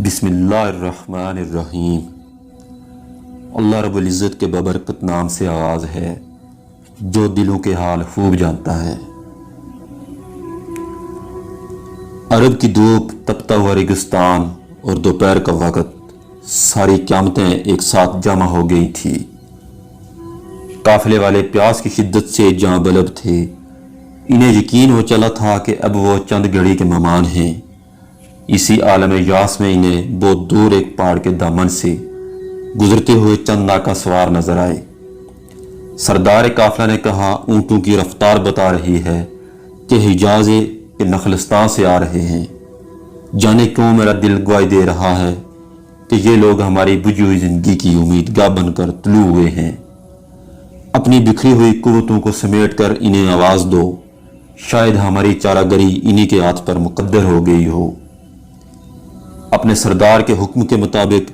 بسم اللہ الرحمن الرحیم۔ اللہ رب العزت کے ببرکت نام سے آغاز ہے جو دلوں کے حال خوب جانتا ہے۔ عرب کی دھوپ، تپتا ہوا ریگستان اور دوپہر کا وقت، ساری قیامتیں ایک ساتھ جمع ہو گئی تھی۔ قافلے والے پیاس کی شدت سے جاں بلب تھے۔ انہیں یقین ہو چلا تھا کہ اب وہ چند گھڑی کے مہمان ہیں۔ اسی عالم یاس میں انہیں بہت دور ایک پہاڑ کے دامن سے گزرتے ہوئے چند ناکا سوار نظر آئے۔ سردار قافلہ نے کہا، اونٹوں کی رفتار بتا رہی ہے کہ حجاز کے نخلستان سے آ رہے ہیں۔ جانے کیوں میرا دل گواہی دے رہا ہے کہ یہ لوگ ہماری بجھی ہوئی زندگی کی امیدگاہ بن کر طلوع ہوئے ہیں۔ اپنی بکھری ہوئی قوتوں کو سمیٹ کر انہیں آواز دو، شاید ہماری چارہ گری انہی کے ہاتھ پر مقدر ہو گئی ہو۔ اپنے سردار کے حکم کے مطابق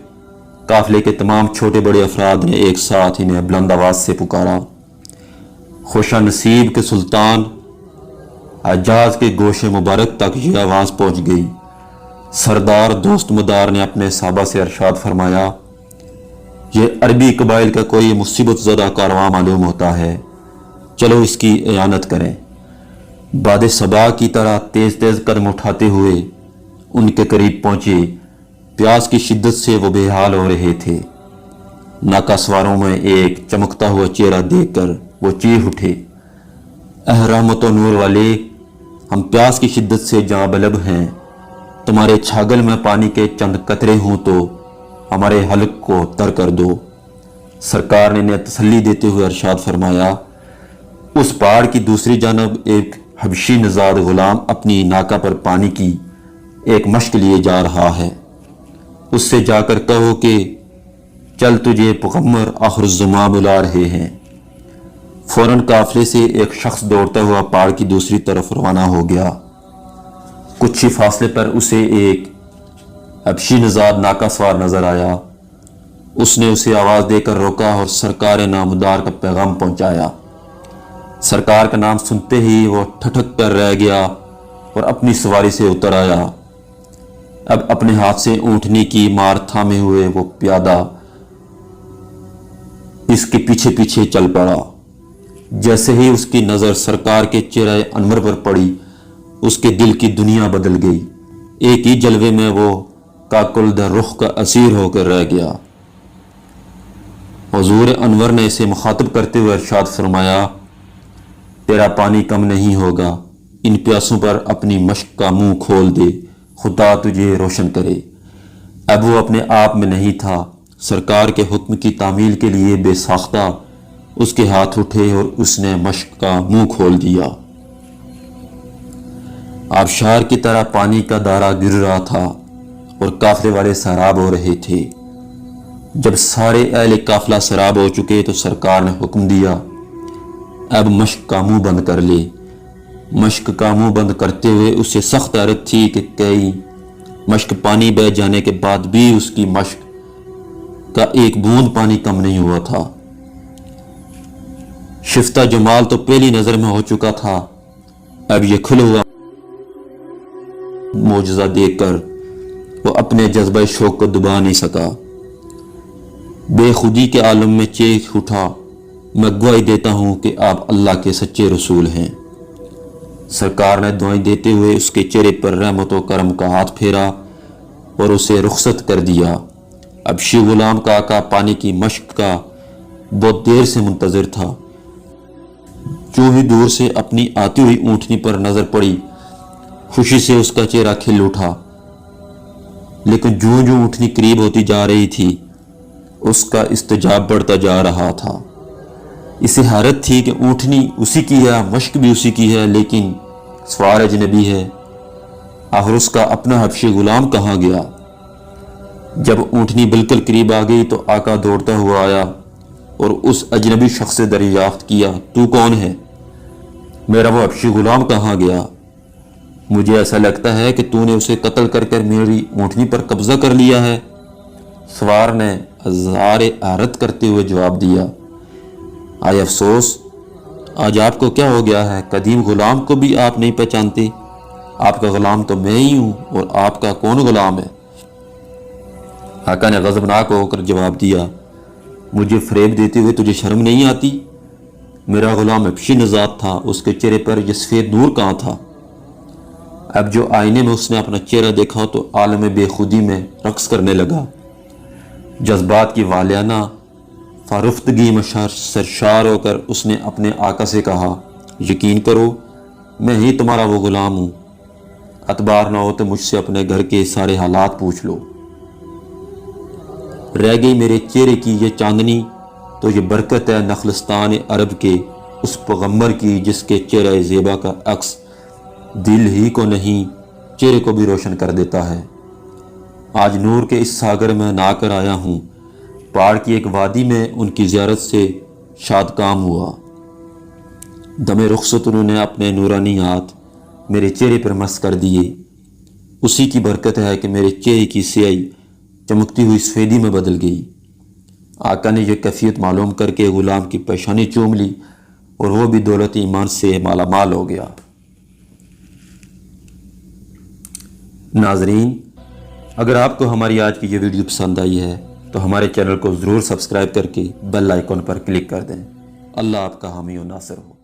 قافلے کے تمام چھوٹے بڑے افراد نے ایک ساتھ انہیں بلند آواز سے پکارا۔ خوشا نصیب کے سلطان حجاز کے گوش مبارک تک یہ آواز پہنچ گئی۔ سردار دوست مدار نے اپنے صحابہ سے ارشاد فرمایا، یہ عربی قبائل کا کوئی مصیبت زدہ کارواں معلوم ہوتا ہے، چلو اس کی اعانت کریں۔ باد صبا کی طرح تیز تیز قدم اٹھاتے ہوئے ان کے قریب پہنچے۔ پیاس کی شدت سے وہ بے حال ہو رہے تھے۔ ناکا سواروں میں ایک چمکتا ہوا چہرہ دیکھ کر وہ چیخ اٹھے، اے رحمت و نور والے، ہم پیاس کی شدت سے جاں بلب ہیں، تمہارے چھاگل میں پانی کے چند قطرے ہوں تو ہمارے حلق کو تر کر دو۔ سرکار نے انہیں تسلی دیتے ہوئے ارشاد فرمایا، اس پہاڑ کی دوسری جانب ایک حبشی نژاد غلام اپنی ناکا پر پانی کی ایک مشق لیے جا رہا ہے، اس سے جا کر کہو کہ چل تجھے پیغمبر آخر الزماں بلا رہے ہیں۔ فوراً قافلے سے ایک شخص دوڑتا ہوا پہاڑ کی دوسری طرف روانہ ہو گیا۔ کچھ ہی فاصلے پر اسے ایک حبشی نژاد ناکا سوار نظر آیا۔ اس نے اسے آواز دے کر روکا اور سرکار نامدار کا پیغام پہنچایا۔ سرکار کا نام سنتے ہی وہ ٹھٹک کر رہ گیا اور اپنی سواری سے اتر آیا۔ اب اپنے ہاتھ سے اونٹنی کی مار تھامے ہوئے وہ پیادہ اس کے پیچھے پیچھے چل پڑا۔ جیسے ہی اس کی نظر سرکار کے چہرہ انور پر پڑی، اس کے دل کی دنیا بدل گئی۔ ایک ہی جلوے میں وہ کاکل در رخ کا اسیر ہو کر رہ گیا۔ حضور انور نے اسے مخاطب کرتے ہوئے ارشاد فرمایا، تیرا پانی کم نہیں ہوگا، ان پیاسوں پر اپنی مشق کا منہ کھول دے، خدا تجھے روشن کرے۔ اب وہ اپنے آپ میں نہیں تھا۔ سرکار کے حکم کی تعمیل کے لیے بے ساختہ اس کے ہاتھ اٹھے اور اس نے مشق کا منہ کھول دیا۔ آبشار کی طرح پانی کا دارا گر رہا تھا اور قافلے والے سراب ہو رہے تھے۔ جب سارے اہل قافلہ سراب ہو چکے تو سرکار نے حکم دیا، اب مشق کا منہ بند کر لے۔ مشق کا منہ بند کرتے ہوئے اسے سخت حیرت تھی کہ کئی مشق پانی بہہ جانے کے بعد بھی اس کی مشق کا ایک بوند پانی کم نہیں ہوا تھا۔ شفتہ جمال تو پہلی نظر میں ہو چکا تھا، اب یہ کھلا ہوا معجزہ دیکھ کر وہ اپنے جذبہ شوق کو دبا نہیں سکا۔ بے خودی کے عالم میں چیخ اٹھا، میں گواہی دیتا ہوں کہ آپ اللہ کے سچے رسول ہیں۔ سرکار نے دعائیں دیتے ہوئے اس کے چہرے پر رحمت و کرم کا ہاتھ پھیرا اور اسے رخصت کر دیا۔ حبشی غلام کا آقا پانی کی مشق کا بہت دیر سے منتظر تھا۔ جو ہی دور سے اپنی آتی ہوئی اونٹنی پر نظر پڑی، خوشی سے اس کا چہرہ کھل اٹھا، لیکن جو جو اونٹنی قریب ہوتی جا رہی تھی اس کا استجاب بڑھتا جا رہا تھا۔ اسے حیرت تھی کہ اونٹنی اسی کی ہے، مشق بھی اسی کی ہے، لیکن سوار اجنبی ہے۔ آخر اس کا اپنا حبشی غلام کہاں گیا؟ جب اونٹنی بالکل قریب آ گئی تو آقا دوڑتا ہوا آیا اور اس اجنبی شخص سے دریافت کیا، تو کون ہے؟ میرا وہ حبشی غلام کہاں گیا؟ مجھے ایسا لگتا ہے کہ تو نے اسے قتل کر کر میری اونٹنی پر قبضہ کر لیا ہے۔ سوار نے اظہار حیرت کرتے ہوئے جواب دیا، آئے افسوس، آج آپ کو کیا ہو گیا ہے؟ قدیم غلام کو بھی آپ نہیں پہچانتے؟ آپ کا غلام تو میں ہی ہوں، اور آپ کا کون غلام ہے؟ آقا نے غضبناک ہو کر جواب دیا، مجھے فریب دیتے ہوئے تجھے شرم نہیں آتی؟ میرا غلام حبشی نژاد تھا، اس کے چہرے پر یہ سفید نور کہاں تھا؟ اب جو آئینے میں اس نے اپنا چہرہ دیکھا تو عالم بے خودی میں رقص کرنے لگا۔ جذبات کی والیانہ فارفتگی میں سرشار ہو کر اس نے اپنے آقا سے کہا، یقین کرو میں ہی تمہارا وہ غلام ہوں، اعتبار نہ ہو تو مجھ سے اپنے گھر کے سارے حالات پوچھ لو۔ رہ گئی میرے چہرے کی یہ چاندنی تو یہ برکت ہے نخلستان عرب کے اس پیغمبر کی جس کے چہرہ زیبا کا عکس دل ہی کو نہیں چہرے کو بھی روشن کر دیتا ہے۔ آج نور کے اس ساگر میں نہا کر آیا ہوں، پہاڑ کی ایک وادی میں ان کی زیارت سے شاد کام ہوا۔ دم رخصت انہوں نے اپنے نورانی ہاتھ میرے چہرے پر مس کر دیے، اسی کی برکت ہے کہ میرے چہرے کی سیاہی چمکتی ہوئی سفیدی میں بدل گئی۔ آقا نے یہ کیفیت معلوم کر کے غلام کی پیشانی چوم لی اور وہ بھی دولت ایمان سے مالا مال ہو گیا۔ ناظرین، اگر آپ کو ہماری آج کی یہ ویڈیو پسند آئی ہے تو ہمارے چینل کو ضرور سبسکرائب کر کے بیل آئیکن پر کلک کر دیں۔ اللہ آپ کا حامی و ناصر ہو۔